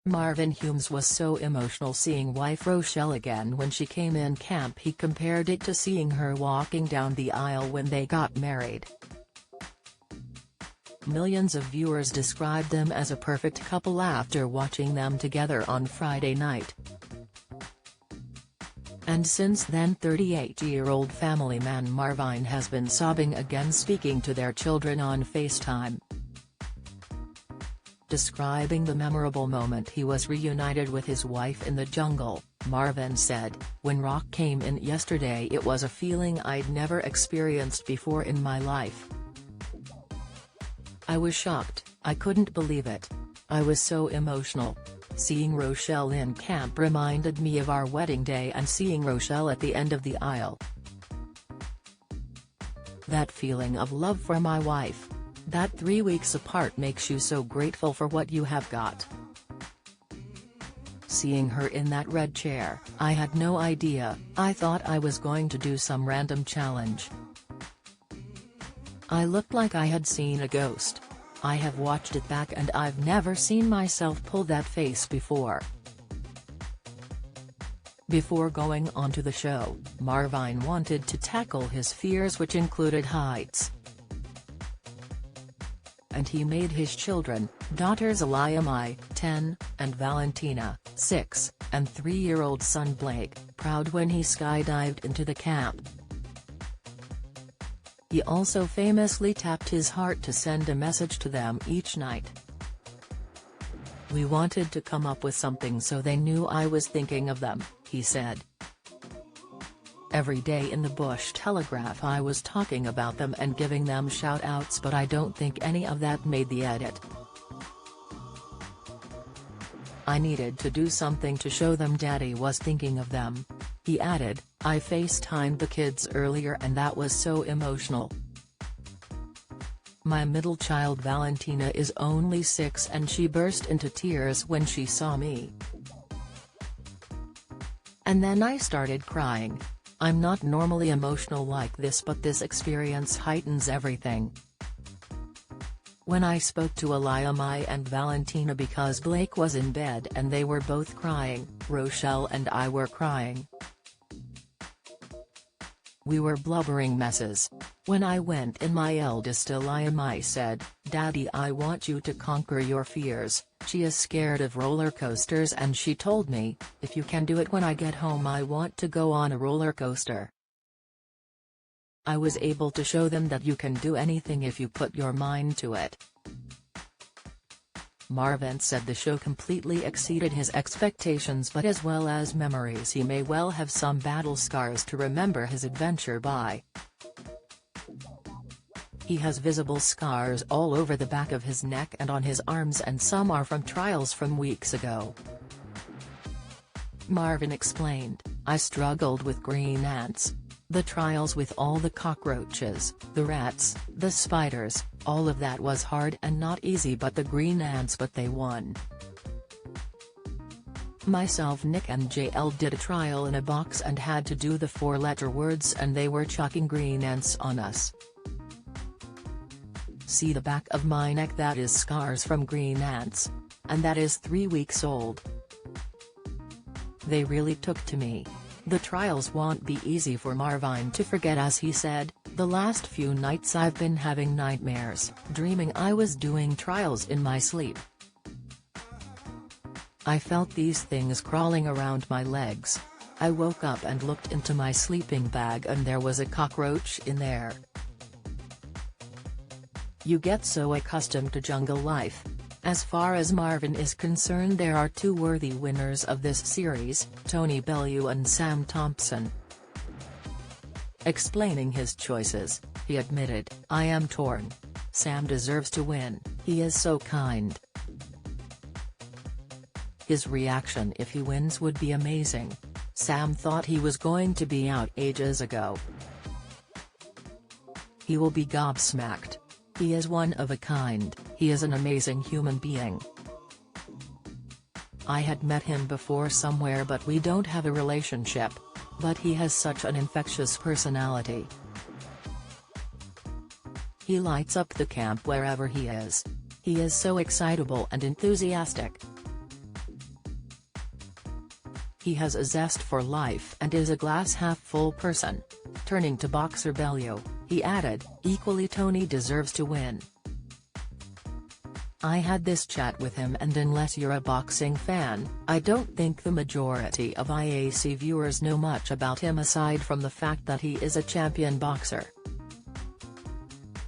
Marvin Humes was so emotional seeing wife Rochelle again when she came in camp. He compared it to seeing her walking down the aisle when they got married. Millions of viewers described them as a perfect couple after watching them together on Friday night. And since then 38-year-old family man Marvin has been sobbing again, speaking to their children on FaceTime. Describing the memorable moment he was reunited with his wife in the jungle, Marvin said, "When Rock came in yesterday it was a feeling I'd never experienced before in my life. I was shocked, I couldn't believe it. I was so emotional. Seeing Rochelle in camp reminded me of our wedding day and seeing Rochelle at the end of the aisle. That feeling of love for my wife. That 3 weeks apart makes you so grateful for what you have got. Seeing her in that red chair, I had no idea. I thought I was going to do some random challenge. I looked like I had seen a ghost. I have watched it back and I've never seen myself pull that face before." Before going on to the show, Marvin wanted to tackle his fears, which included heights. And he made his children, daughters Aliyah, 10, and Valentina, 6, and 3-year-old son Blake, proud when he skydived into the camp. He also famously tapped his heart to send a message to them each night. "We wanted to come up with something so they knew I was thinking of them," he said. "Every day in the Bush Telegraph I was talking about them and giving them shout-outs, but I don't think any of that made the edit. I needed to do something to show them Daddy was thinking of them." He added, "I FaceTimed the kids earlier and that was so emotional. My middle child Valentina is only 6 and she burst into tears when she saw me. And then I started crying. I'm not normally emotional like this, but this experience heightens everything. When I spoke to Aliyah and Valentina because Blake was in bed and they were both crying, Rochelle and I were crying. We were blubbering messes. When I went in, my eldest Aliyah said, 'Daddy, I want you to conquer your fears.' She is scared of roller coasters and she told me, 'If you can do it when I get home I want to go on a roller coaster.' I was able to show them that you can do anything if you put your mind to it." Marvin said the show completely exceeded his expectations, but as well as memories he may well have some battle scars to remember his adventure by. He has visible scars all over the back of his neck and on his arms, and some are from trials from weeks ago. Marvin explained, "I struggled with green ants. The trials with all the cockroaches, the rats, the spiders, all of that was hard and not easy, but the green ants, but they won. Myself, Nick and JL did a trial in a box and had to do the 4-letter words and they were chucking green ants on us. See the back of my neck, that is scars from green ants. And that is 3 weeks old. They really took to me. The trials won't be easy for Marvin to forget, as he said, the last few nights I've been having nightmares, dreaming I was doing trials in my sleep. I felt these things crawling around my legs. I woke up and looked into my sleeping bag and there was a cockroach in there." You get so accustomed to jungle life. As far as Marvin is concerned, there are 2 worthy winners of this series, Tony Bellew and Sam Thompson. Explaining his choices, he admitted, "I am torn. Sam deserves to win, he is so kind. His reaction if he wins would be amazing. Sam thought he was going to be out ages ago. He will be gobsmacked. He is one of a kind, he is an amazing human being. I had met him before somewhere but we don't have a relationship. But he has such an infectious personality. He lights up the camp wherever he is. He is so excitable and enthusiastic. He has a zest for life and is a glass-half-full person. Turning to boxer Bellew, he added, "Equally Tony deserves to win. I had this chat with him, and unless you're a boxing fan, I don't think the majority of IAC viewers know much about him aside from the fact that he is a champion boxer.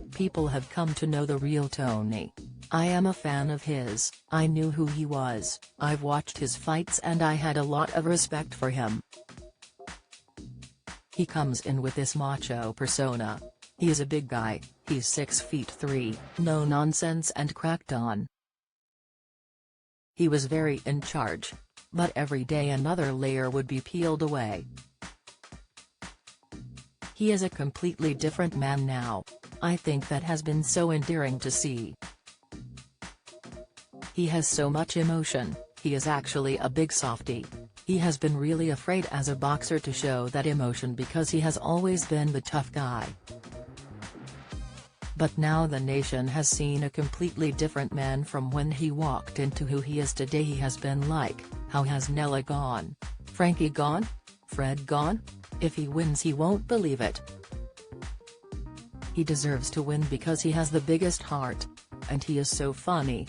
People have come to know the real Tony. I am a fan of his, I knew who he was, I've watched his fights and I had a lot of respect for him. He comes in with this macho persona. He's a big guy, he's 6'3", no nonsense and cracked on. He was very in charge. But every day another layer would be peeled away. He is a completely different man now. I think that has been so endearing to see. He has so much emotion, he is actually a big softie. He has been really afraid as a boxer to show that emotion because he has always been the tough guy. But now the nation has seen a completely different man from when he walked into who he is today. He has been like, how has Nella gone? Frankie gone? Fred gone? If he wins he won't believe it. He deserves to win because he has the biggest heart. And he is so funny."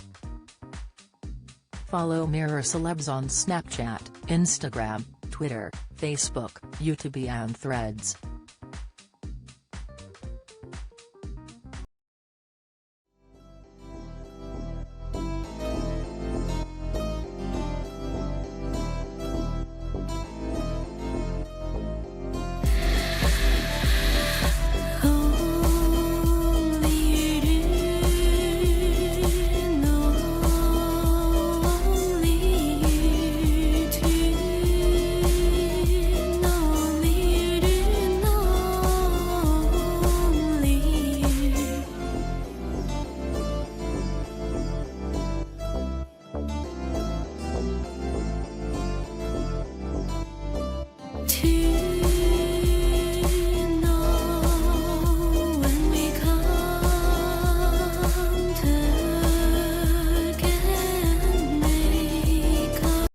Follow Mirror Celebs on Snapchat, Instagram, Twitter, Facebook, YouTube and Threads.